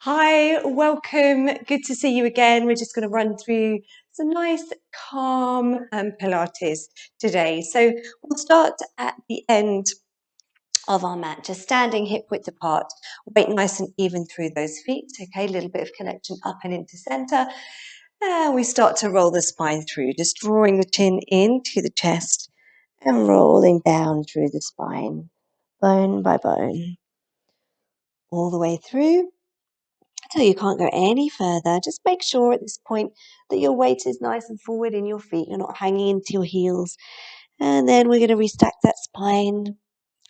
Hi, welcome. Good to see you again. We're just going to run through some nice, calm Pilates today. So we'll start at the end of our mat, just standing hip width apart, weight nice and even through those feet. Okay, a little bit of connection up and into center. And we start to roll the spine through, just drawing the chin into the chest and rolling down through the spine, bone by bone, all the way through. Until you can't go any further. Just make sure at this point that your weight is nice and forward in your feet. You're not hanging into your heels. And then we're going to restack that spine,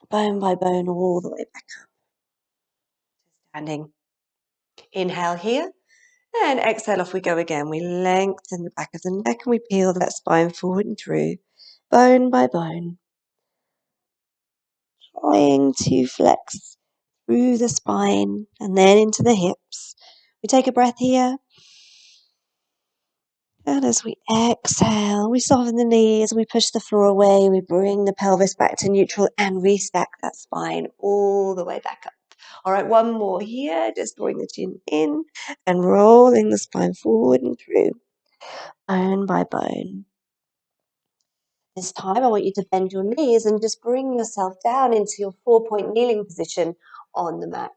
bone by bone, all the way back up. Standing. Inhale here. And exhale, off we go again. We lengthen the back of the neck and we peel that spine forward and through, bone by bone. Trying to flex through the spine and then into the hips. We take a breath here. And as we exhale, we soften the knees, we push the floor away, we bring the pelvis back to neutral and restack that spine all the way back up. All right, one more here. Just drawing the chin in and rolling the spine forward and through, bone by bone. This time, I want you to bend your knees and just bring yourself down into your 4-point kneeling position on the mat.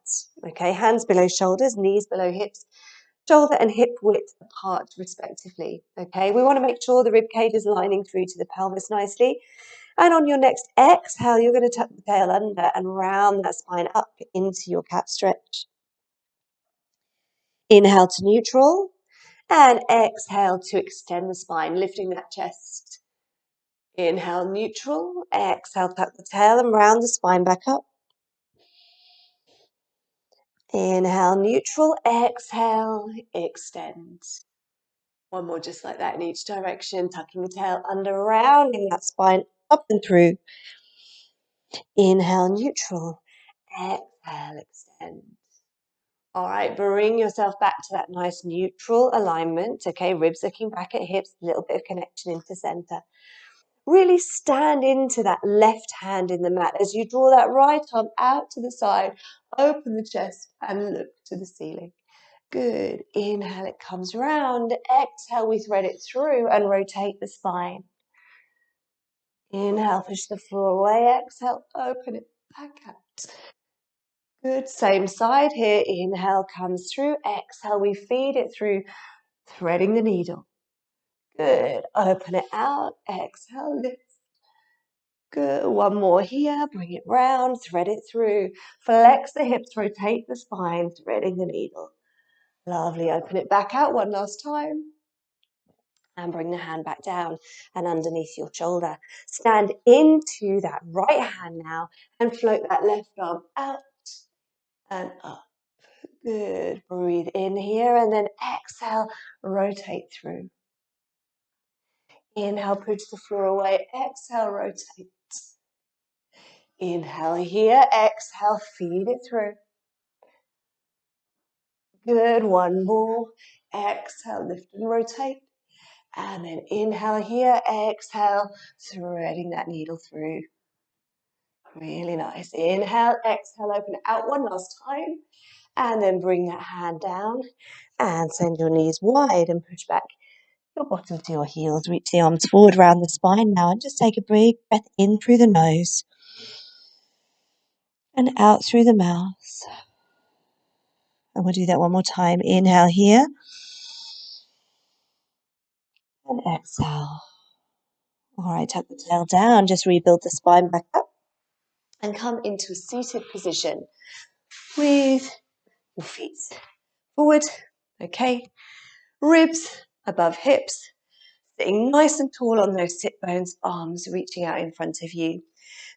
Okay, hands below shoulders, knees below hips. Shoulder and hip width apart respectively. Okay, we want to make sure the rib cage is lining through to the pelvis nicely. And on your next exhale, you're going to tuck the tail under and round that spine up into your cat stretch. Inhale to neutral and exhale to extend the spine, lifting that chest. Inhale neutral, exhale tuck the tail and round the spine back up. Inhale neutral, exhale, extend. One more just like that in each direction, tucking the tail under, rounding that spine up and through. Inhale, neutral. Exhale, extend. All right, bring yourself back to that nice neutral alignment. Okay, ribs looking back at hips, a little bit of connection into center. Really stand into that left hand in the mat as you draw that right arm out to the side, open the chest and look to the ceiling. Good. Inhale, it comes round. Exhale, we thread it through and rotate the spine. Inhale, push the floor away. Exhale, open it back out. Good. Same side here. Inhale comes through. Exhale, we feed it through, threading the needle. Good. Open it out. Exhale, lift. Good. One more here. Bring it round. Thread it through. Flex the hips. Rotate the spine. Threading the needle. Lovely. Open it back out one last time. And bring the hand back down and underneath your shoulder. Stand into that right hand now and float that left arm out and up. Good. Breathe in here and then exhale, rotate through. Inhale, push the floor away. Exhale, rotate. Inhale here. Exhale, feed it through. Good. One more. Exhale, lift and rotate. And then inhale here. Exhale, threading that needle through. Really nice. Inhale, exhale, open it out one last time. And then bring that hand down and send your knees wide and push back your bottom to your heels. Reach the arms forward around the spine now and just take a big breath in through the nose and out through the mouth. And we'll do that one more time. Inhale here and exhale. All right, tuck the tail down, just rebuild the spine back up and come into a seated position with your feet forward. Okay, ribs above hips, sitting nice and tall on those sit bones, arms reaching out in front of you.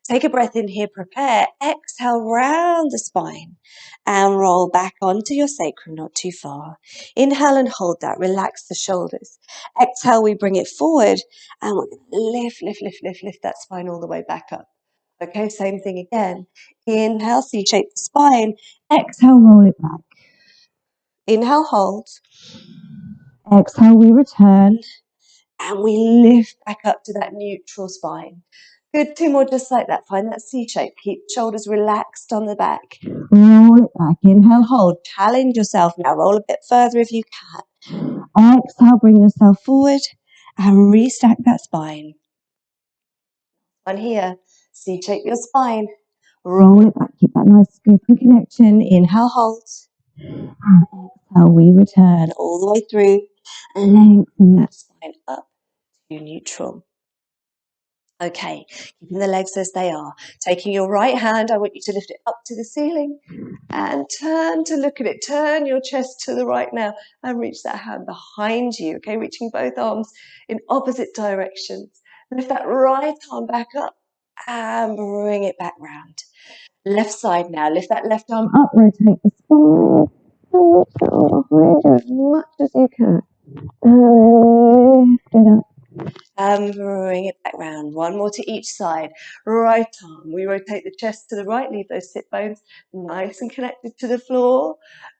Take a breath in here, prepare. Exhale, round the spine and roll back onto your sacrum, not too far. Inhale and hold that, relax the shoulders. Exhale, we bring it forward and we're going to lift that spine all the way back up. Okay, same thing again. Inhale, C-shape the spine. Exhale, roll it back. Inhale, hold. Exhale, we return and we lift back up to that neutral spine. Good, 2 more just like that. Find that C shape. Keep shoulders relaxed on the back. Roll it back. Inhale, hold. Challenge yourself. Now roll a bit further if you can. Exhale, bring yourself forward and restack that spine. One here. C shape your spine. Roll it back. Keep that nice scoop and connection. Inhale, hold. And exhale, we return all the way through. Lengthen that spine up to neutral. Okay, keeping the legs as they are. Taking your right hand, I want you to lift it up to the ceiling and turn to look at it. Turn your chest to the right now and reach that hand behind you. Okay, reaching both arms in opposite directions. Lift that right arm back up and bring it back round. Left side now. Lift that left arm up, rotate the spine. And reach that arm behind you as much as you can. And lift it up. And bring it back round. One more to each side. Right arm. We rotate the chest to the right. Leave those sit bones nice and connected to the floor.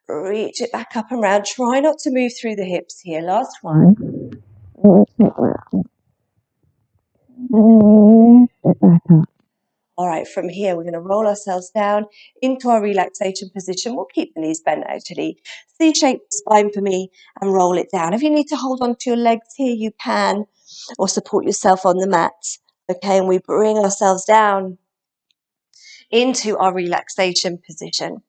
Reach it back up and round. Try not to move through the hips here. Last one. Rotate round. And then we lift it back up. All right, from here, we're going to roll ourselves down into our relaxation position. We'll keep the knees bent, actually. C-shaped spine for me and roll it down. If you need to hold on to your legs here, you can, or support yourself on the mat. Okay, and we bring ourselves down into our relaxation position.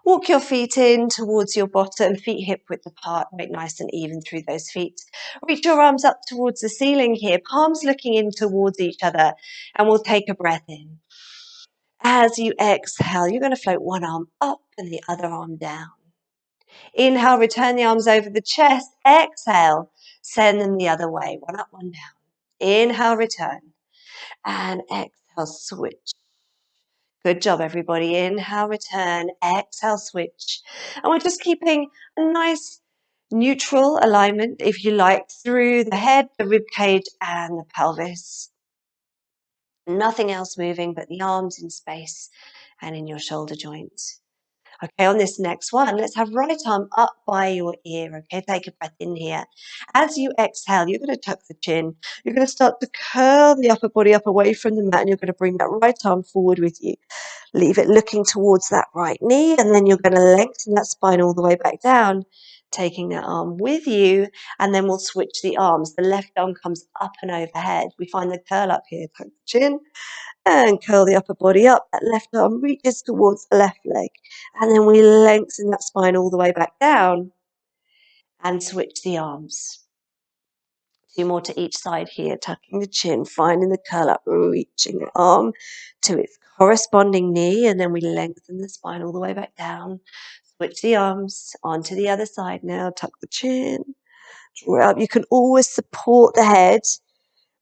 Walk your feet in towards your bottom, feet hip width apart, make nice and even through those feet. Reach your arms up towards the ceiling here, palms looking in towards each other, and we'll take a breath in. As you exhale, you're going to float one arm up and the other arm down. Inhale, return the arms over the chest. Exhale, send them the other way, one up, one down. Inhale, return. And exhale, switch. Good job, everybody. Inhale, return. Exhale, switch. And we're just keeping a nice neutral alignment, if you like, through the head, the rib cage, and the pelvis. Nothing else moving but the arms in space and in your shoulder joints. Okay, on this next one, let's have right arm up by your ear. Okay, take a breath in here. As you exhale, you're going to tuck the chin. You're going to start to curl the upper body up away from the mat, and you're going to bring that right arm forward with you. Leave it looking towards that right knee, and then you're going to lengthen that spine all the way back down, taking that arm with you, and then we'll switch the arms. The left arm comes up and overhead. We find the curl up here, tuck the chin, and curl the upper body up. That left arm reaches towards the left leg. And then we lengthen that spine all the way back down and switch the arms. 2 more to each side here, tucking the chin, finding the curl up, reaching the arm to its corresponding knee. And then we lengthen the spine all the way back down. Switch the arms onto the other side now. Tuck the chin, draw up. You can always support the head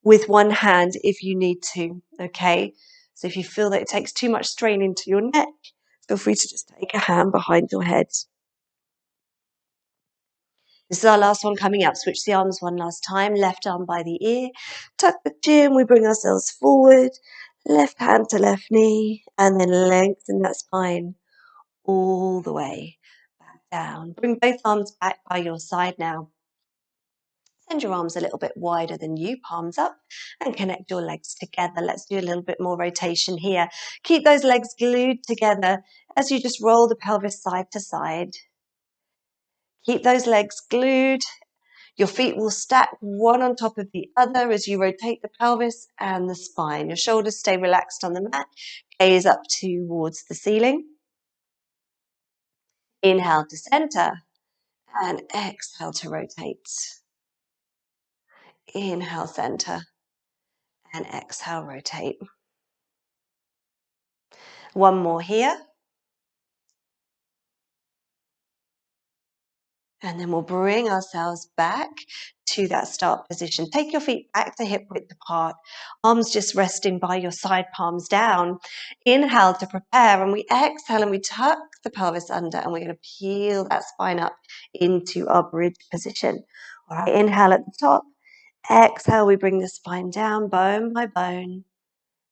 with one hand if you need to, okay? So if you feel that it takes too much strain into your neck, feel free to just take a hand behind your head. This is our last one coming up. Switch the arms one last time. Left arm by the ear. Tuck the chin. We bring ourselves forward. Left hand to left knee. And then lengthen that spine all the way back down. Bring both arms back by your side now. Send your arms a little bit wider than you, palms up, and connect your legs together. Let's do a little bit more rotation here. Keep those legs glued together as you just roll the pelvis side to side. Keep those legs glued. Your feet will stack one on top of the other as you rotate the pelvis and the spine. Your shoulders stay relaxed on the mat. Gaze up towards the ceiling. Inhale to center and exhale to rotate. Inhale, center, and exhale, rotate. One more here. And then we'll bring ourselves back to that start position. Take your feet back to hip width apart. Arms just resting by your side, palms down. Inhale to prepare, and we exhale and we tuck the pelvis under, and we're going to peel that spine up into our bridge position. All right, inhale at the top. Exhale, we bring the spine down, bone by bone.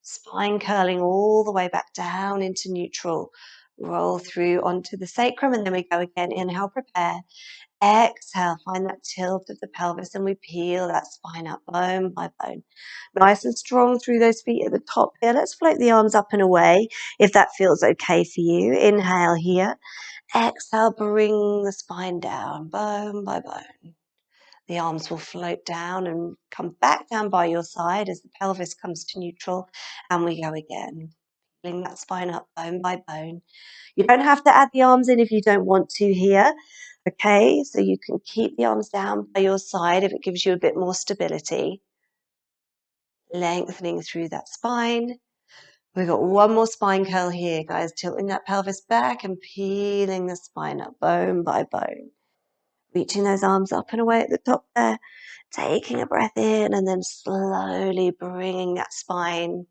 Spine curling all the way back down into neutral. roll through onto the sacrum, and then we go again. Inhale, prepare. Exhale, find that tilt of the pelvis, and we peel that spine up bone by bone. Nice and strong through those feet at the top here. Let's float the arms up and away if that feels okay for you. Inhale here. Exhale, bring the spine down, bone by bone. The arms will float down and come back down by your side as the pelvis comes to neutral, and we go again. Peeling that spine up bone by bone. You don't have to add the arms in if you don't want to here. Okay, so you can keep the arms down by your side if it gives you a bit more stability. Lengthening through that spine. We've got one more spine curl here, guys. Tilting that pelvis back and peeling the spine up bone by bone. Reaching those arms up and away at the top there. Taking a breath in and then slowly bringing that spine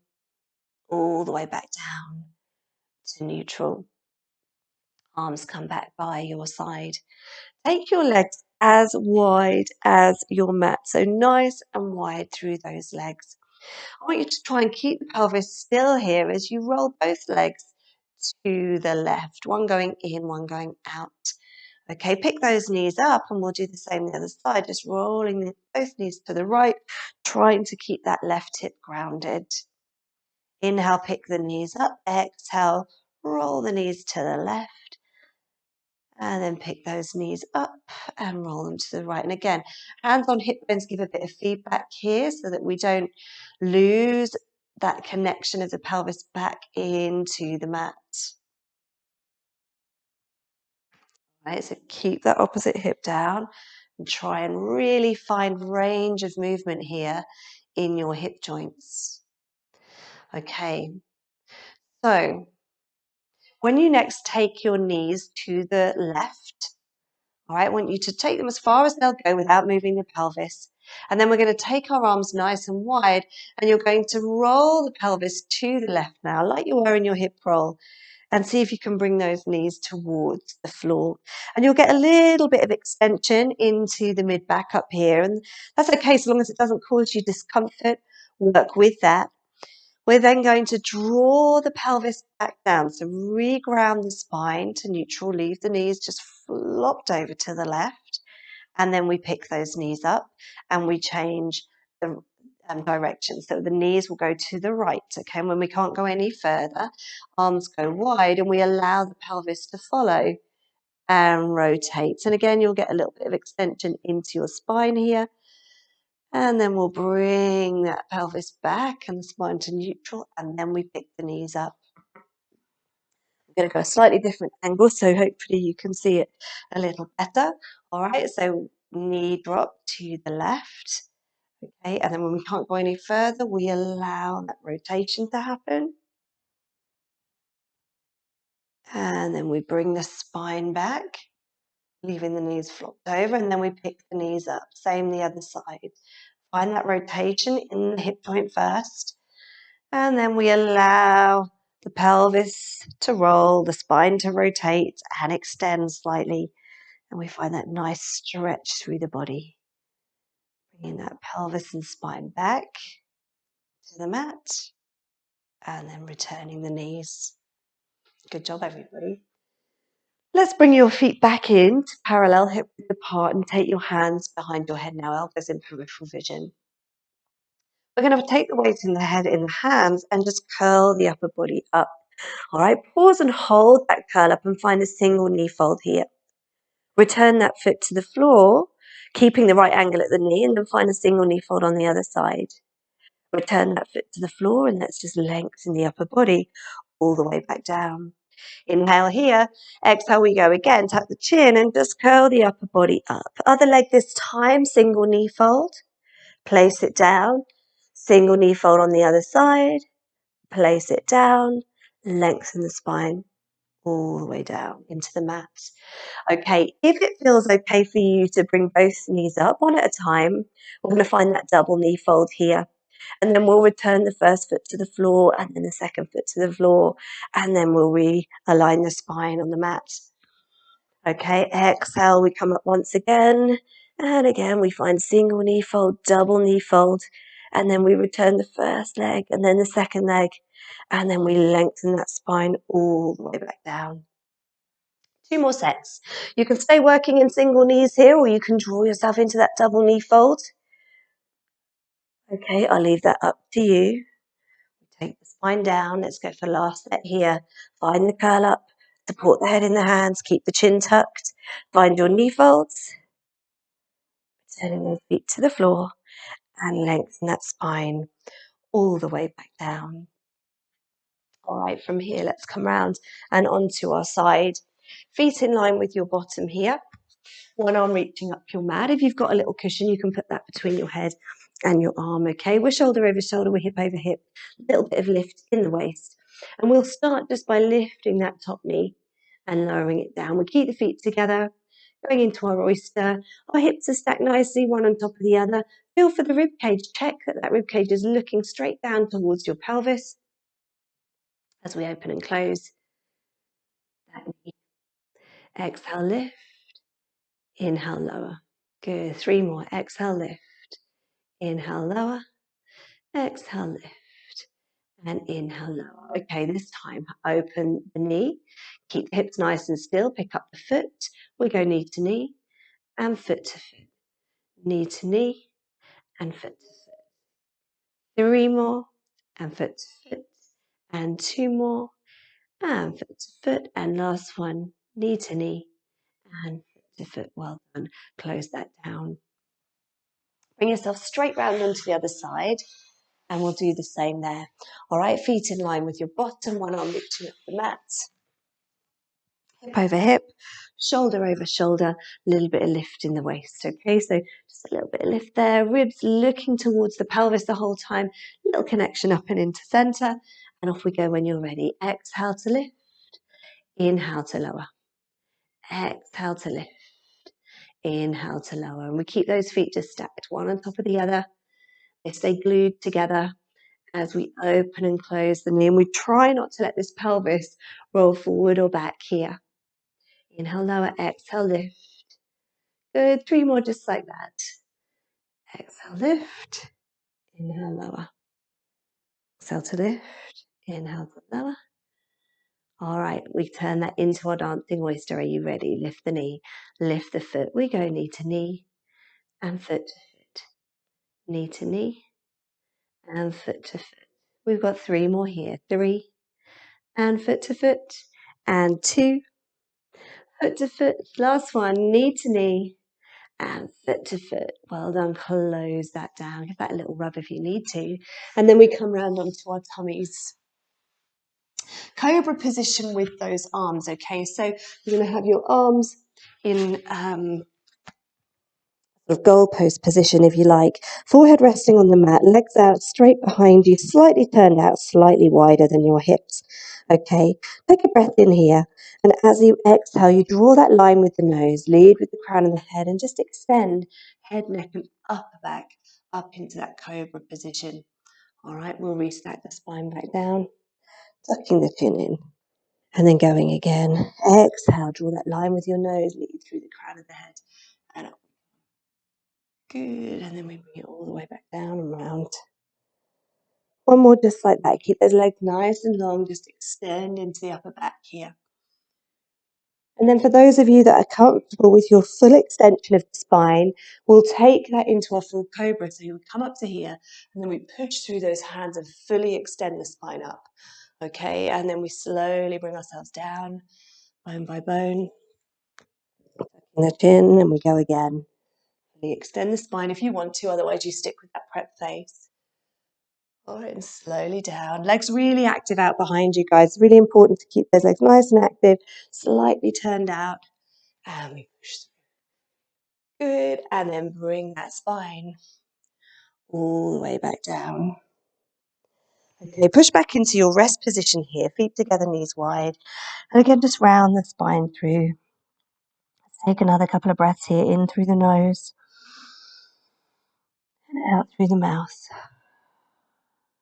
all the way back down to neutral. Arms come back by your side. Take your legs as wide as your mat, so nice and wide through those legs. I want you to try and keep the pelvis still here as you roll both legs to the left, one going in, one going out. Okay, pick those knees up and we'll do the same the other side, just rolling both knees to the right, trying to keep that left hip grounded. Inhale, pick the knees up. Exhale, roll the knees to the left. And then pick those knees up and roll them to the right. And again, hands on hip bones give a bit of feedback here so that we don't lose that connection of the pelvis back into the mat. Right, so keep that opposite hip down and try and really find range of movement here in your hip joints. Okay, so when you next take your knees to the left, all right, I want you to take them as far as they'll go without moving the pelvis. And then we're going to take our arms nice and wide, and you're going to roll the pelvis to the left now, like you were in your hip roll, and see if you can bring those knees towards the floor. And you'll get a little bit of extension into the mid-back up here, and that's okay so long as it doesn't cause you discomfort. Work with that. We're then going to draw the pelvis back down. So reground the spine to neutral. Leave the knees just flopped over to the left. And then we pick those knees up and we change the direction. So the knees will go to the right. Okay, and when we can't go any further, arms go wide and we allow the pelvis to follow and rotate. And again, you'll get a little bit of extension into your spine here. And then we'll bring that pelvis back and the spine to neutral, and then we pick the knees up. I'm going to go a slightly different angle, so hopefully you can see it a little better. All right, so knee drop to the left. Okay, and then when we can't go any further, we allow that rotation to happen. And then we bring the spine back, leaving the knees flopped over, and then we pick the knees up. Same the other side. Find that rotation in the hip joint first. And then we allow the pelvis to roll, the spine to rotate and extend slightly. And we find that nice stretch through the body. Bringing that pelvis and spine back to the mat. And then returning the knees. Good job, everybody. Let's bring your feet back in to parallel hip width apart and take your hands behind your head now, elbows in peripheral vision. We're going to take the weight in the head in the hands and just curl the upper body up. All right, pause and hold that curl up and find a single knee fold here. Return that foot to the floor, keeping the right angle at the knee, and then find a single knee fold on the other side. Return that foot to the floor, and let's just lengthen the upper body all the way back down. Inhale here, exhale we go again, tuck the chin and just curl the upper body up. Other leg this time, single knee fold, place it down, single knee fold on the other side, place it down, lengthen the spine all the way down into the mat. Okay, if it feels okay for you to bring both knees up one at a time, we're going to find that double knee fold here. And then we'll return the first foot to the floor and then the second foot to the floor. And then we'll realign the spine on the mat. Okay, exhale, we come up once again. And again, we find single knee fold, double knee fold. and then we return the first leg and then the second leg, and then we lengthen that spine all the way back down. 2 more sets. You can stay working in single knees here, or you can draw yourself into that double knee fold. Okay, I'll leave that up to you. Take the spine down. Let's go for the last set here. Find the curl up. Support the head in the hands. Keep the chin tucked. Find your knee folds. Turning those feet to the floor and lengthen that spine all the way back down. All right, from here, let's come round and onto our side. Feet in line with your bottom here. One arm reaching up your mat. If you've got a little cushion, you can put that between your head and your arm, okay? We're shoulder over shoulder, we're hip over hip. A little bit of lift in the waist. And we'll start just by lifting that top knee and lowering it down. We keep the feet together, going into our oyster. Our hips are stacked nicely, one on top of the other. Feel for the rib cage. Check that that rib cage is looking straight down towards your pelvis as we open and close that knee. Exhale, lift. Inhale, lower. Good. 3 more. Exhale, lift. Inhale, lower. Exhale, lift. And inhale, lower. Okay, this time, open the knee. Keep the hips nice and still. Pick up the foot. We go knee to knee and foot to foot. Knee to knee and foot to foot. 3 more and foot to foot. And 2 more and foot to foot. And last one, knee to knee and foot to foot. Well done. Close that down. Bring yourself straight round onto the other side, and we'll do the same there. All right, feet in line with your bottom, one arm reaching up the mat. Hip over hip, shoulder over shoulder, a little bit of lift in the waist, okay? So just a little bit of lift there, ribs looking towards the pelvis the whole time, little connection up and into center, and off we go when you're ready. Exhale to lift, inhale to lower. Exhale to lift, inhale to lower. And we keep those feet just stacked, one on top of the other. They stay glued together as we open and close the knee. And we try not to let this pelvis roll forward or back here. Inhale, lower, exhale, lift. Good, 3 more just like that. Exhale, lift. Inhale, lower. Exhale to lift. Inhale to lower. All right, we turn that into our dancing oyster. Are you ready? Lift the knee, lift the foot. We go knee to knee and foot to foot. Knee to knee and foot to foot. We've got 3 more here. 3 and foot to foot. And 2, foot to foot. Last one, knee to knee and foot to foot. Well done. Close that down. Give that a little rub if you need to. And then we come round onto our tummies. Cobra position with those arms, okay? So you're going to have your arms in goalpost position, if you like. Forehead resting on the mat, legs out straight behind you, slightly turned out, slightly wider than your hips. Okay, take a breath in here, and as you exhale, you draw that line with the nose, lead with the crown of the head, and just extend head, neck, and upper back up into that cobra position. All right, we'll restack the spine back down, tucking the chin in, and then going again. Exhale, draw that line with your nose, lead through the crown of the head, and up. Good, and then we bring it all the way back down and round. One more just like that. Keep those legs nice and long, just extend into the upper back here. And then for those of you that are comfortable with your full extension of the spine, we'll take that into our full cobra. So you come up to here, and then we push through those hands and fully extend the spine up. Okay, and then we slowly bring ourselves down, bone by bone. The chin, and we go again. Extend the spine if you want to, otherwise you stick with that prep face. All right, and slowly down. Legs really active out behind you, guys. Really important to keep those legs nice and active, slightly turned out. And we push through. Good, and then bring that spine all the way back down. Okay, push back into your rest position here, feet together, knees wide. And again, just round the spine through. Let's take another couple of breaths here, in through the nose and out through the mouth.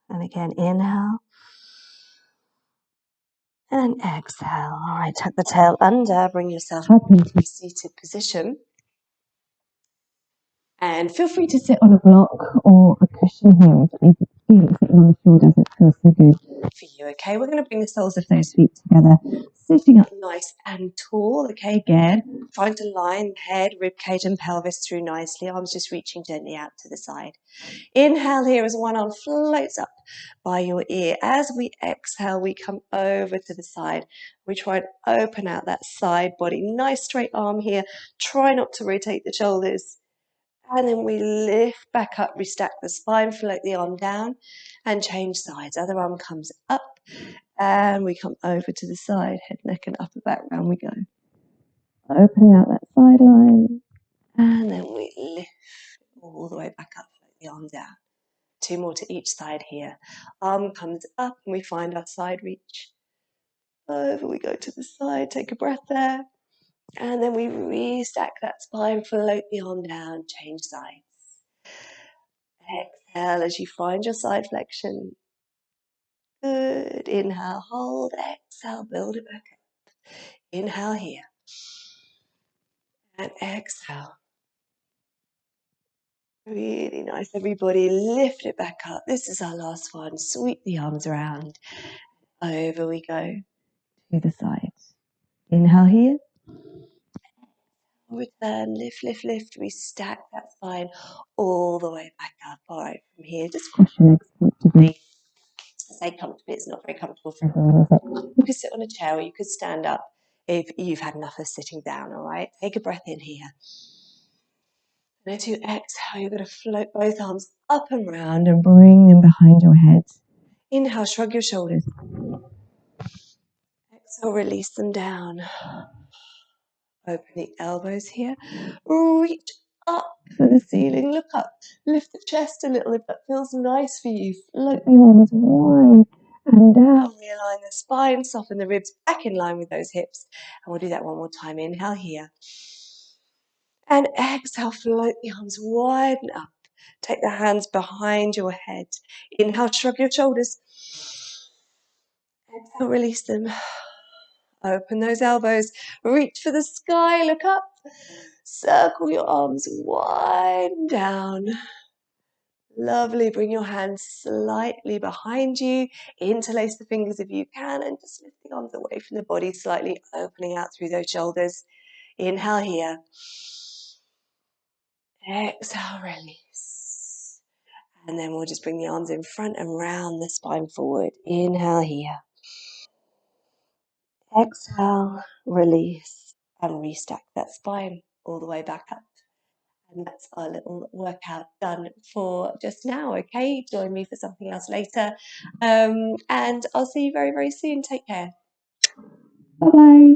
And again, inhale and exhale. All right, tuck the tail under, bring yourself up into a seated position. And feel free to sit on a block or a cushion here if you feel it sitting on the floor doesn't feel so good for you. Okay, we're going to bring the soles of those feet together, sitting up nice and tall. Okay, again, trying to line the head, rib cage and pelvis through nicely. Arms just reaching gently out to the side. Inhale here as one arm floats up by your ear. As we exhale, we come over to the side. We try and open out that side body. Nice straight arm here. Try not to rotate the shoulders. And then we lift back up, restack the spine, float the arm down and change sides. Other arm comes up and we come over to the side, head, neck and upper back, round we go. Opening out that side line and then we lift all the way back up, float the arm down. 2 more to each side here. Arm comes up and we find our side reach. Over we go to the side, take a breath there. And then we restack that spine, float the arm down, change sides. Exhale as you find your side flexion. Good. Inhale, hold. Exhale, build it back up. Inhale here. And exhale. Really nice, everybody. Lift it back up. This is our last one. Sweep the arms around. Over we go to the side. Inhale here. Return, lift, lift, lift. We stack that spine all the way back up. All right, from here, just cross your legs comfortably. I say comfortably, it's not very comfortable for everyone, is it? You could sit on a chair or you could stand up if you've had enough of sitting down, all right? Take a breath in here. And as you exhale, you're going to float both arms up and round and bring them behind your head. Inhale, shrug your shoulders. Exhale, release them down. Open the elbows here. Reach up for the ceiling. Look up. Lift the chest a little if that feels nice for you. Float the arms wide and down. Realign the spine. Soften the ribs back in line with those hips. And we'll do that one more time. Inhale here. And exhale. Float the arms wide and up. Take the hands behind your head. Inhale. Shrug your shoulders. Exhale. Release them. Open those elbows, reach for the sky, look up, circle your arms wide and down. Lovely, bring your hands slightly behind you, interlace the fingers if you can, and just lift the arms away from the body, slightly opening out through those shoulders. Inhale here. Exhale, release. And then we'll just bring the arms in front and round the spine forward. Inhale here. Exhale, release, and restack that spine all the way back up. And that's our little workout done for just now, okay? Join me for something else later. And I'll see you very, very soon. Take care. Bye-bye.